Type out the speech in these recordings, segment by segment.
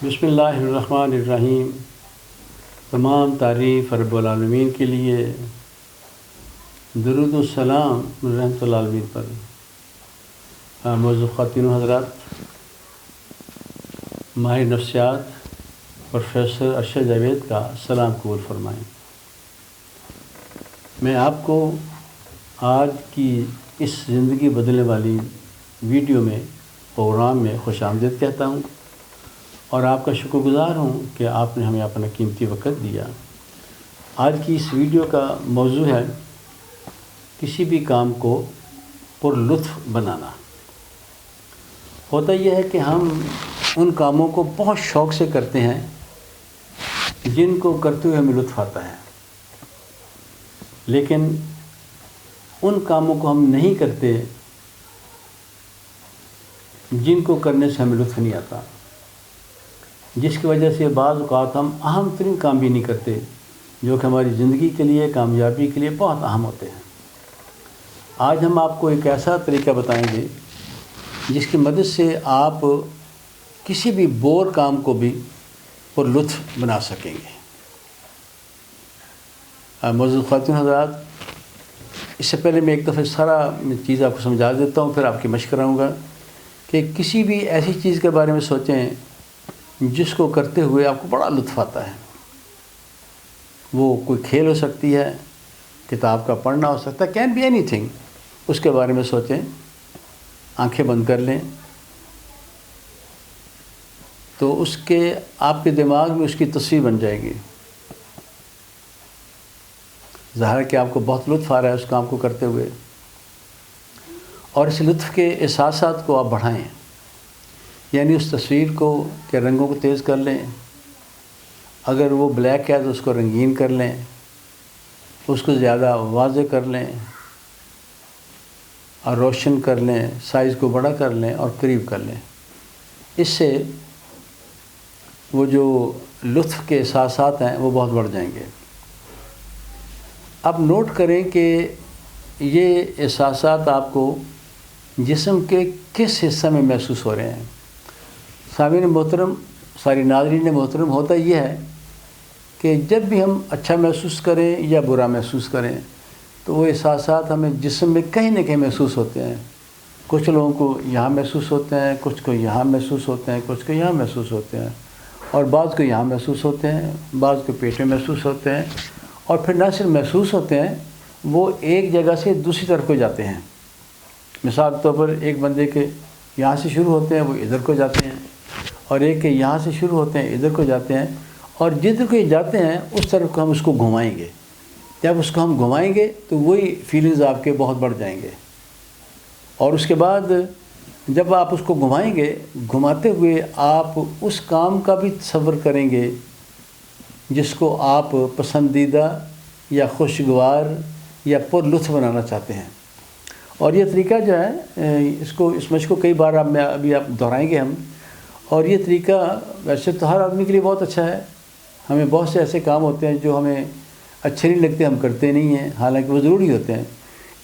بسم اللہ الرحمن الرحیم۔ تمام تعریف رب العالمین کے لیے، درود و سلام رحمۃ اللہ عالمین پر۔ موضوع خواتین و حضرات، ماہر نفسیات پروفیسر ارشد جاوید کا سلام قبول فرمائیں۔ میں آپ کو آج کی اس زندگی بدلنے والی ویڈیو میں پروگرام میں خوش آمدید کہتا ہوں اور آپ کا شکر گزار ہوں کہ آپ نے ہمیں اپنا قیمتی وقت دیا۔ آج کی اس ویڈیو کا موضوع ہے کسی بھی کام کو پر لطف بنانا۔ ہوتا یہ ہے کہ ہم ان کاموں کو بہت شوق سے کرتے ہیں جن کو کرتے ہوئے ہمیں لطف آتا ہے، لیکن ان کاموں کو ہم نہیں کرتے جن کو کرنے سے ہمیں لطف نہیں آتا، جس کی وجہ سے بعض اوقات ہم اہم ترین کام بھی نہیں کرتے جو کہ ہماری زندگی کے لیے، کامیابی کے لیے بہت اہم ہوتے ہیں۔ آج ہم آپ کو ایک ایسا طریقہ بتائیں گے جس کی مدد سے آپ کسی بھی بور کام کو بھی پر لطف بنا سکیں گے۔ معزز خواتین حضرات، اس سے پہلے میں ایک دفعہ سارا چیز آپ کو سمجھا دیتا ہوں، پھر آپ کی مشق کراؤں گا کہ کسی بھی ایسی چیز کے بارے میں سوچیں جس کو کرتے ہوئے آپ کو بڑا لطف آتا ہے۔ وہ کوئی کھیل ہو سکتی ہے، کتاب کا پڑھنا ہو سکتا ہے، کین بی اینی تھنگ۔ اس کے بارے میں سوچیں، آنکھیں بند کر لیں تو آپ کے دماغ میں اس کی تصویر بن جائے گی۔ ظاہر ہے کہ آپ کو بہت لطف آ رہا ہے اس کام کو کرتے ہوئے، اور اس لطف کے احساسات کو آپ بڑھائیں، یعنی اس تصویر کو کے رنگوں کو تیز کر لیں۔ اگر وہ بلیک ہے تو اس کو رنگین کر لیں، اس کو زیادہ واضح کر لیں اور روشن کر لیں، سائز کو بڑا کر لیں اور قریب کر لیں۔ اس سے وہ جو لطف کے احساسات ہیں وہ بہت بڑھ جائیں گے۔ اب نوٹ کریں کہ یہ احساسات آپ کو جسم کے کس حصہ میں محسوس ہو رہے ہیں۔ سامعین محترم، ساری ناظرین محترم، ہوتا یہ ہے کہ جب بھی ہم اچھا محسوس کریں یا برا محسوس کریں تو وہ احساسات ہمیں جسم میں کہیں نہ کہیں محسوس ہوتے ہیں۔ کچھ لوگوں کو یہاں محسوس ہوتے ہیں، کچھ کو یہاں محسوس ہوتے ہیں، کچھ کو یہاں محسوس ہوتے ہیں، اور بعض کو یہاں محسوس ہوتے ہیں، بعض کو پیٹ میں محسوس ہوتے ہیں، اور پھر نہ صرف محسوس ہوتے ہیں، وہ ایک جگہ سے دوسری طرف کو جاتے ہیں۔ مثال کے طور پر ایک بندے کے یہاں سے شروع ہوتے ہیں، وہ ادھر کو جاتے ہیں، اور ایک کے یہاں سے شروع ہوتے ہیں، ادھر کو جاتے ہیں، اور جدھر کو یہ جاتے ہیں اس طرف کو ہم اس کو گھمائیں گے۔ جب اس کو ہم گھمائیں گے تو وہی فیلنگز آپ کے بہت بڑھ جائیں گے، اور اس کے بعد جب آپ اس کو گھمائیں گے، گھماتے ہوئے آپ اس کام کا بھی تصور کریں گے جس کو آپ پسندیدہ یا خوشگوار یا پر لطف بنانا چاہتے ہیں۔ اور یہ طریقہ جو ہے اس مشق کو کئی بار ابھی آپ دہرائیں گے ہم، اور یہ طریقہ ویسے تو ہر آدمی کے لیے بہت اچھا ہے۔ ہمیں بہت سے ایسے کام ہوتے ہیں جو ہمیں اچھے نہیں لگتے، ہم کرتے نہیں ہیں، حالانکہ وہ ضروری ہوتے ہیں۔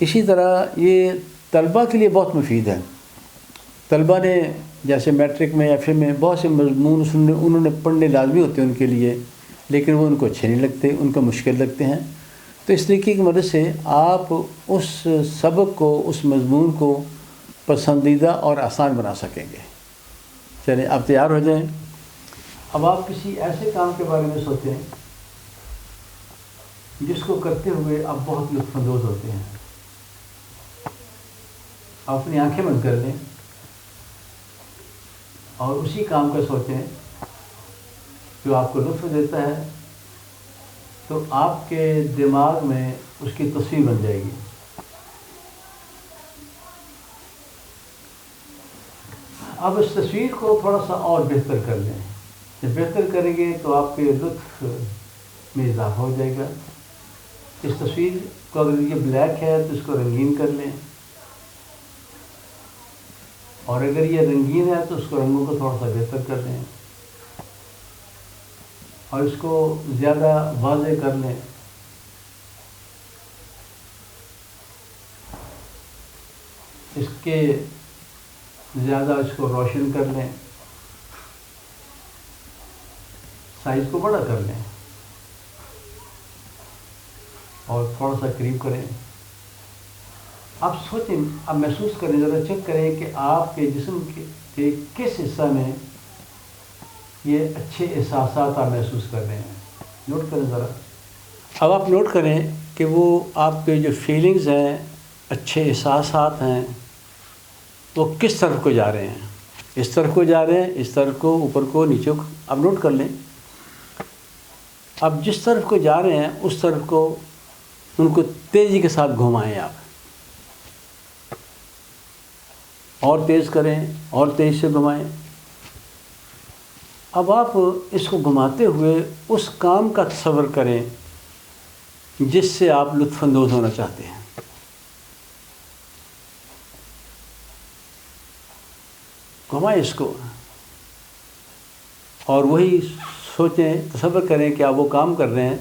اسی طرح یہ طلباء کے لیے بہت مفید ہے۔ طلباء نے جیسے میٹرک میں یا پھر میں بہت سے مضمون انہوں نے پڑھنے لازمی ہوتے ہیں ان کے لیے، لیکن وہ ان کو اچھے نہیں لگتے، ان کو مشکل لگتے ہیں۔ تو اس طریقے کی مدد سے آپ اس سبق کو، اس مضمون کو پسندیدہ اور آسان بنا سکیں گے۔ چلیں آپ تیار ہو جائیں۔ اب آپ کسی ایسے کام کے بارے میں سوچیں جس کو کرتے ہوئے آپ بہت لطف اندوز ہوتے ہیں۔ آپ اپنی آنکھیں بند کر لیں اور اسی کام کا سوچیں جو آپ کو لطف دیتا ہے، تو آپ کے دماغ میں اس کی تصویر بن جائے گی۔ اب اس تصویر کو تھوڑا سا اور بہتر کر لیں۔ جب بہتر کریں گے تو آپ کے لطف میں اضافہ ہو جائے گا۔ اس تصویر کو اگر یہ بلیک ہے تو اس کو رنگین کر لیں، اور اگر یہ رنگین ہے تو اس کو رنگوں کو تھوڑا سا بہتر کر لیں، اور اس کو زیادہ واضح کر لیں۔ اس کے زیادہ اس کو روشن کر لیں، سائز کو بڑا کر لیں اور تھوڑا سا قریب کریں. آپ سوچیں، آپ محسوس کریں، ذرا چیک کریں کہ آپ کے جسم کے کس حصہ میں یہ اچھے احساسات آپ محسوس کر رہے ہیں. نوٹ کریں ذرا. اب آپ نوٹ کریں کہ وہ آپ کے جو فیلنگز ہیں، اچھے احساسات ہیں، وہ کس طرف کو جا رہے ہیں. اس طرف کو جا رہے ہیں، اس طرف کو، اوپر کو، نیچے کو. اب نوٹ کر لیں. اب جس طرف کو جا رہے ہیں اس طرف کو، ان کو تیزی کے ساتھ گھمائیں آپ. اور تیز کریں، اور تیز سے گھمائیں. اب آپ اس کو گھماتے ہوئے اس کام کا تصور کریں جس سے آپ لطف اندوز ہونا چاہتے ہیں. گھمائیں اس کو، اور وہی سوچیں، تصور کریں کہ آپ وہ کام کر رہے ہیں.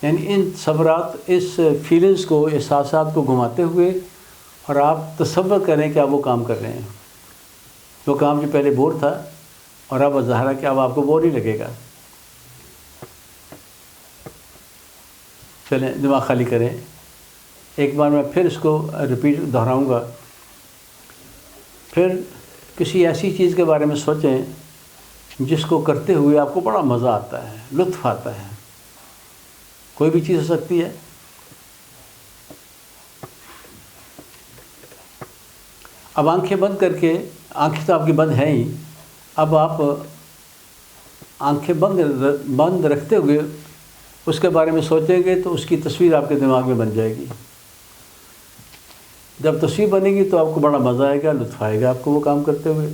یعنی ان تصورات، اس فیلنگز کو، احساسات کو گھماتے ہوئے، اور آپ تصور کریں کہ آپ وہ کام کر رہے ہیں. وہ کام جو پہلے بور تھا، اور اب ظاہر ہے کہ اب آپ کو بور نہیں لگے گا. چلیں دماغ خالی کریں. ایک بار میں پھر اس کو ریپیٹ دہراؤں گا. پھر کسی ایسی چیز کے بارے میں سوچیں جس کو کرتے ہوئے آپ کو بڑا مزہ آتا ہے، لطف آتا ہے. کوئی بھی چیز ہو سکتی ہے. اب آنکھیں بند کر کے، آنکھیں تو آپ کی بند ہیں ہی، اب آپ آنکھیں بند رکھتے ہوئے اس کے بارے میں سوچیں گے تو اس کی تصویر آپ کے دماغ میں بن جائے گی. جب تصویر بنے گی تو آپ کو بڑا مزہ آئے گا، لطف آئے گا آپ کو وہ کام کرتے ہوئے.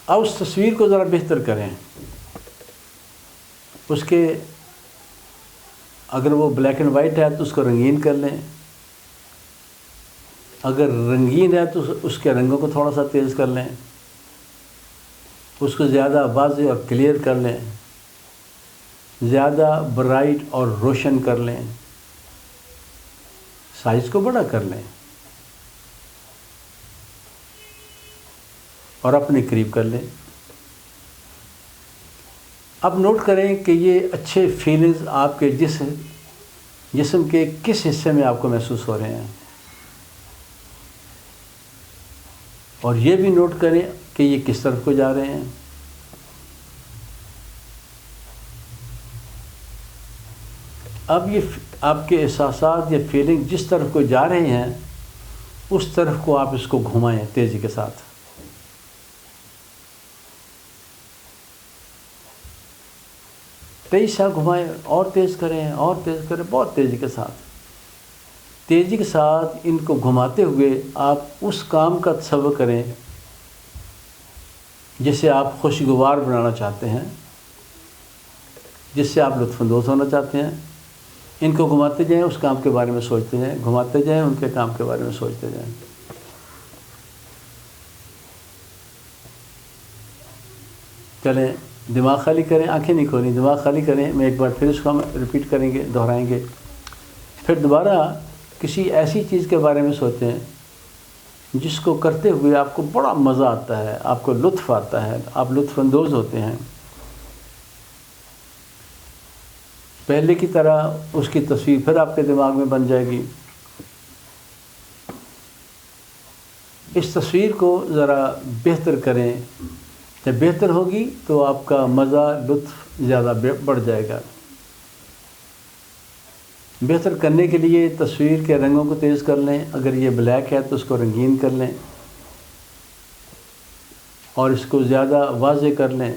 اب اس تصویر کو ذرا بہتر کریں. اس کے، اگر وہ بلیک اینڈ وائٹ ہے تو اس کو رنگین کر لیں. اگر رنگین ہے تو اس کے رنگوں کو تھوڑا سا تیز کر لیں. اس کو زیادہ واضح اور کلیئر کر لیں. زیادہ برائٹ اور روشن کر لیں. سائز کو بڑا کر لیں اور اپنے قریب کر لیں. اب نوٹ کریں کہ یہ اچھے فیلنگز آپ کے جسم کے کس حصے میں آپ کو محسوس ہو رہے ہیں. اور یہ بھی نوٹ کریں کہ یہ کس طرف کو جا رہے ہیں. اب یہ آپ کے احساسات یا فیلنگ جس طرف کو جا رہے ہیں اس طرف کو آپ اس کو گھمائیں تیزی کے ساتھ. تیز سے گھمائیں، اور تیز کریں، اور تیز کریں، بہت تیزی کے ساتھ. تیزی کے ساتھ ان کو گھماتے ہوئے آپ اس کام کا تصور کریں جسے آپ خوشگوار بنانا چاہتے ہیں، جس سے آپ لطف اندوز ہونا چاہتے ہیں. ان کو گھماتے جائیں، اس کام کے بارے میں سوچتے جائیں، گھماتے جائیں، ان کے کام کے بارے میں سوچتے جائیں. چلیں دماغ خالی کریں، آنکھیں نہیں کھولیں، دماغ خالی کریں. میں ایک بار پھر اس کو ہم ریپیٹ کریں گے، دہرائیں گے. پھر دوبارہ کسی ایسی چیز کے بارے میں سوچیں جس کو کرتے ہوئے آپ کو بڑا مزہ آتا ہے، آپ کو لطف آتا ہے، آپ لطف اندوز ہوتے ہیں. پہلے کی طرح اس کی تصویر پھر آپ کے دماغ میں بن جائے گی. اس تصویر کو ذرا بہتر کریں. جب بہتر ہوگی تو آپ کا مزہ، لطف زیادہ بڑھ جائے گا. بہتر کرنے کے لیے تصویر کے رنگوں کو تیز کر لیں. اگر یہ بلیک ہے تو اس کو رنگین کر لیں اور اس کو زیادہ واضح کر لیں،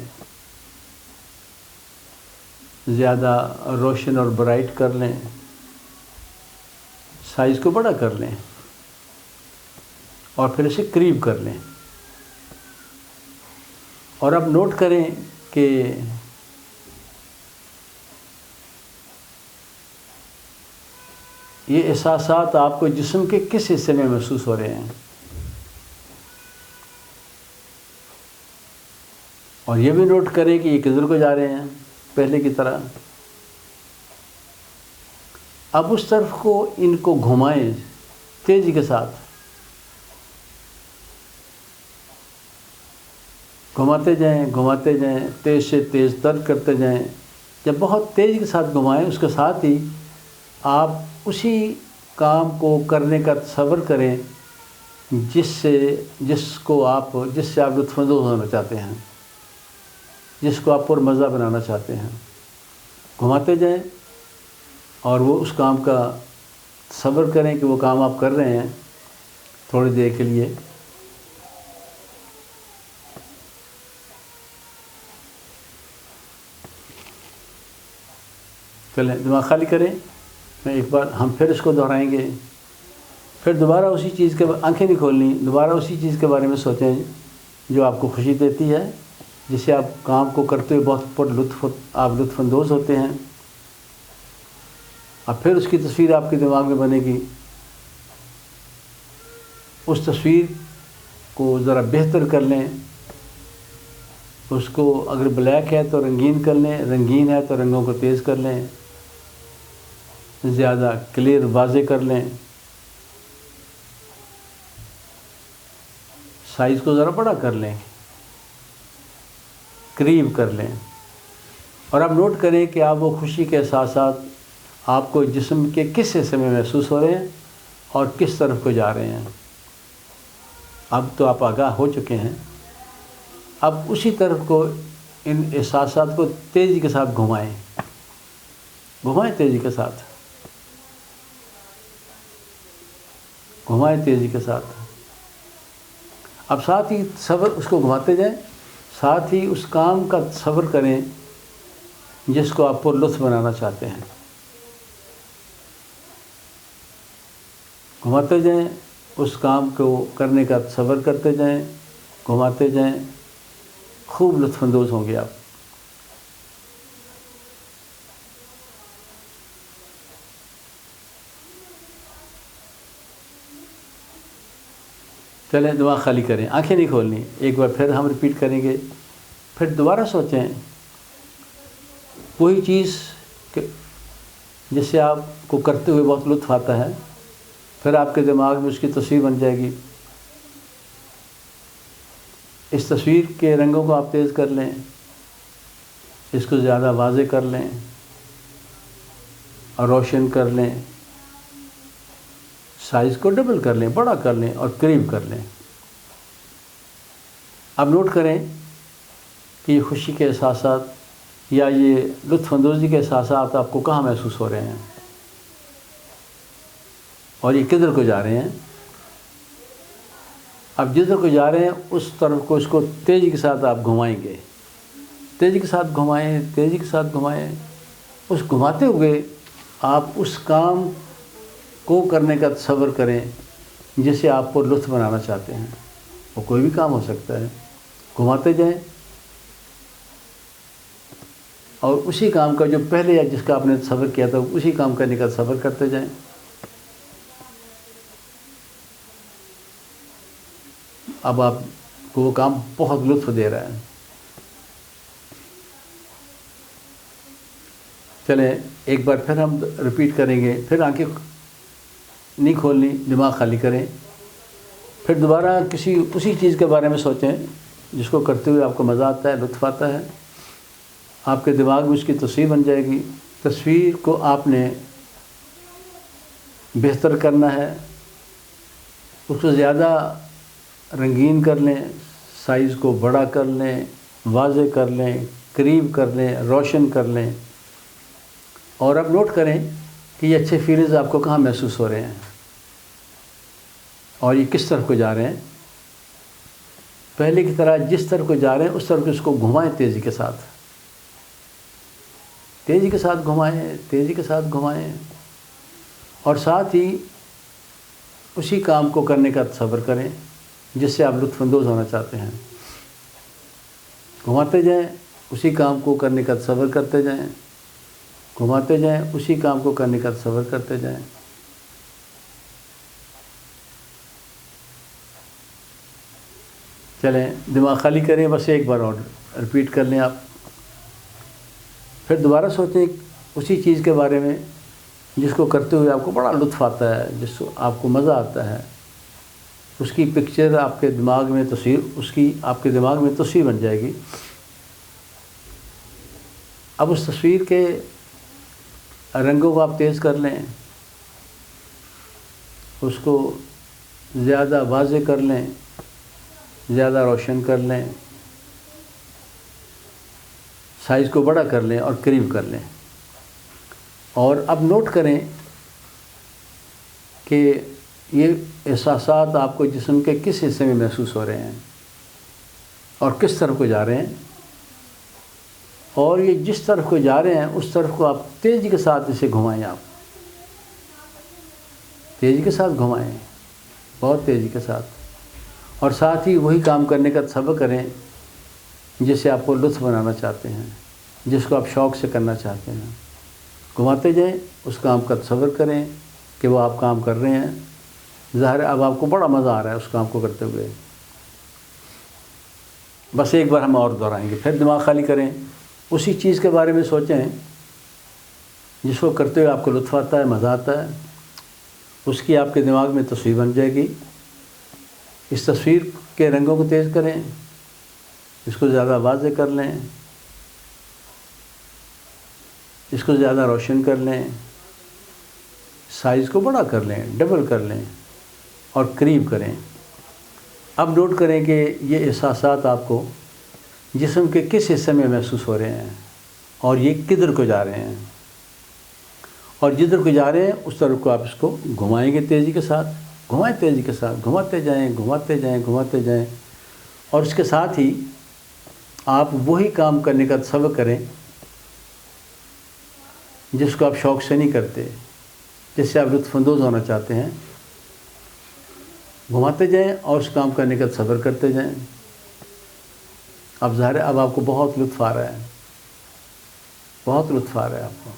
زیادہ روشن اور برائٹ کر لیں. سائز کو بڑا کر لیں اور پھر اسے قریب کر لیں. اور اب نوٹ کریں کہ یہ احساسات آپ کو جسم کے کس حصے میں محسوس ہو رہے ہیں. اور یہ بھی نوٹ کریں کہ یہ کدھر کو جا رہے ہیں پہلے کی طرح. اب اس طرف کو ان کو گھمائیں تیزی کے ساتھ. گھماتے جائیں تیز سے تیز تر کرتے جائیں. جب بہت تیزی کے ساتھ گھمائیں اس کے ساتھ ہی آپ اسی کام کو کرنے کا تصور کریں جس سے آپ لطف اندوز ہونا چاہتے ہیں، جس کو آپ پر مزہ بنانا چاہتے ہیں. گھماتے جائیں اور وہ اس کام کا تصور کریں کہ وہ کام آپ کر رہے ہیں تھوڑی دیر کے لیے. چلیں دماغ خالی کریں. میں ایک بار ہم پھر اس کو دہرائیں گے. پھر دوبارہ اسی چیز کے آنکھیں نہیں کھولنی، دوبارہ اسی چیز کے بارے میں سوچیں جو آپ کو خوشی دیتی ہے، جس سے آپ کام کو کرتے ہوئے بہت آپ لطف اندوز ہوتے ہیں. اب پھر اس کی تصویر آپ کے دماغ میں بنے گی. اس تصویر کو ذرا بہتر کر لیں. اس کو اگر بلیک ہے تو رنگین کر لیں، رنگین ہے تو رنگوں کو تیز کر لیں، زیادہ کلیئر واضح کر لیں. سائز کو ذرا بڑا کر لیں، قریب کر لیں. اور آپ نوٹ کریں کہ آپ وہ خوشی کے احساسات آپ کو جسم کے کس حصے میں محسوس ہو رہے ہیں اور کس طرف کو جا رہے ہیں. اب تو آپ آگاہ ہو چکے ہیں. اب اسی طرف کو ان احساسات کو تیزی کے ساتھ گھمائیں تیزی کے ساتھ، گھمائیں تیزی کے ساتھ. اب ساتھ ہی تصور اس کو گھماتے جائیں، ساتھ ہی اس کام کا تصور کریں جس کو آپ پر لطف بنانا چاہتے ہیں. گھماتے جائیں، اس کام کو کرنے کا تصور کرتے جائیں، گھماتے جائیں. خوب لطف اندوز ہوں گے آپ. چلیں دماغ خالی کریں، آنکھیں نہیں کھولنی. ایک بار پھر ہم ریپیٹ کریں گے. پھر دوبارہ سوچیں وہی چیز جس سے آپ کو کرتے ہوئے بہت لطف آتا ہے. پھر آپ کے دماغ میں اس کی تصویر بن جائے گی. اس تصویر کے رنگوں کو آپ تیز کر لیں، اس کو زیادہ واضح کر لیں اور روشن کر لیں. سائز کو ڈبل کر لیں، بڑا کر لیں اور قریب کر لیں. اب نوٹ کریں کہ یہ خوشی کے احساسات یا یہ لطف اندوزی کے احساسات آپ کو کہاں محسوس ہو رہے ہیں اور یہ کدھر کو جا رہے ہیں. اب جدھر کو جا رہے ہیں اس طرف کو اس کو تیزی کے ساتھ آپ گھمائیں گے. تیزی کے ساتھ گھمائیں، تیزی کے ساتھ گھمائیں. اس گھماتے ہوئے آپ اس کام کو کرنے کا تصور کریں جسے آپ پر لطف بنانا چاہتے ہیں. وہ کوئی بھی کام ہو سکتا ہے. گھماتے جائیں اور اسی کام کا جو پہلے یا جس کا آپ نے تصور کیا تھا اسی کام کرنے کا تصور کرتے جائیں. اب آپ کو وہ کام بہت لطف دے رہا ہے. چلیں ایک بار پھر ہم ریپیٹ کریں گے. پھر آنکھیں نہیں کھولنی، دماغ خالی کریں. پھر دوبارہ اسی چیز کے بارے میں سوچیں جس کو کرتے ہوئے آپ کو مزہ آتا ہے، لطف آتا ہے. آپ کے دماغ میں اس کی تصویر بن جائے گی. تصویر کو آپ نے بہتر کرنا ہے. اس کو زیادہ رنگین کر لیں، سائز کو بڑا کر لیں، واضح کر لیں، قریب کر لیں، روشن کر لیں. اور اب نوٹ کریں کہ یہ اچھے فیلز آپ کو کہاں محسوس ہو رہے ہیں اور یہ کس طرف کو جا رہے ہیں. پہلے کی طرح جس طرف کو جا رہے ہیں اس طرف اس کو گھمائیں تیزی کے ساتھ. تیزی کے ساتھ گھمائیں، تیزی کے ساتھ گھمائیں. اور ساتھ ہی اسی کام کو کرنے کا تصور کریں جس سے آپ لطف اندوز ہونا چاہتے ہیں. گھماتے جائیں، اسی کام کو کرنے کا تصور کرتے جائیں. گھماتے جائیں، اسی کام کو کرنے کا تصور کرتے جائیں. چلیں دماغ خالی کریں. بس ایک بار اور ریپیٹ کر لیں آپ. پھر دوبارہ سوچیں اسی چیز کے بارے میں جس کو کرتے ہوئے آپ کو بڑا لطف آتا ہے، جس کو آپ کو مزہ آتا ہے. اس کی پکچر آپ کے دماغ میں تصویر، اس کی آپ کے دماغ میں تصویر بن جائے گی۔ اب اس تصویر کے رنگوں کو آپ تیز کر لیں، اس کو زیادہ واضح کر لیں، زیادہ روشن کر لیں، سائز کو بڑا کر لیں اور قریب کر لیں۔ اور اب نوٹ کریں کہ یہ احساسات آپ کو جسم کے کس حصے میں محسوس ہو رہے ہیں اور کس طرف کو جا رہے ہیں، اور یہ جس طرف کو جا رہے ہیں اس طرف کو آپ تیزی کے ساتھ اسے گھمائیں، آپ تیزی کے ساتھ گھمائیں، بہت تیزی کے ساتھ، اور ساتھ ہی وہی کام کرنے کا تصور کریں جسے آپ کو لطف بنانا چاہتے ہیں، جس کو آپ شوق سے کرنا چاہتے ہیں۔ گھماتے جائیں، اس کام کا تصور کریں کہ وہ آپ کام کر رہے ہیں، ظاہر ہے اب آپ کو بڑا مزہ آ رہا ہے اس کام کو کرتے ہوئے۔ بس ایک بار ہم اور دہرائیں گے، پھر دماغ خالی کریں، اسی چیز کے بارے میں سوچیں جس کو کرتے ہوئے آپ کو لطف آتا ہے، مزہ آتا ہے، اس کی آپ کے دماغ میں تصویر بن جائے گی۔ اس تصویر کے رنگوں کو تیز کریں، اس کو زیادہ واضح کر لیں، اس کو زیادہ روشن کر لیں، سائز کو بڑا کر لیں، ڈبل کر لیں اور قریب کریں۔ اب نوٹ کریں کہ یہ احساسات آپ کو جسم کے کس حصے میں محسوس ہو رہے ہیں اور یہ کدھر کو جا رہے ہیں، اور جدھر کو جا رہے ہیں اس طرف کو آپ اس کو گھمائیں گے تیزی کے ساتھ، گھمائیں تیزی کے ساتھ، گھماتے جائیں، گھماتے جائیں، گھماتے جائیں، اور اس کے ساتھ ہی آپ وہی کام کرنے کا تصور کریں جس کو آپ شوق سے نہیں کرتے، جس سے آپ لطف اندوز ہونا چاہتے ہیں۔ گھماتے جائیں اور اس کام کرنے کا تصور کرتے جائیں۔ اب ظاہر ہے اب آپ کو بہت لطف آ رہا ہے، بہت لطف آ رہا ہے آپ کو۔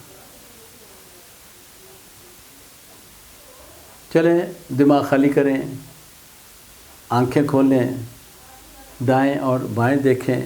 چلیں دماغ خالی کریں، آنکھیں کھولیں، دائیں اور بائیں دیکھیں،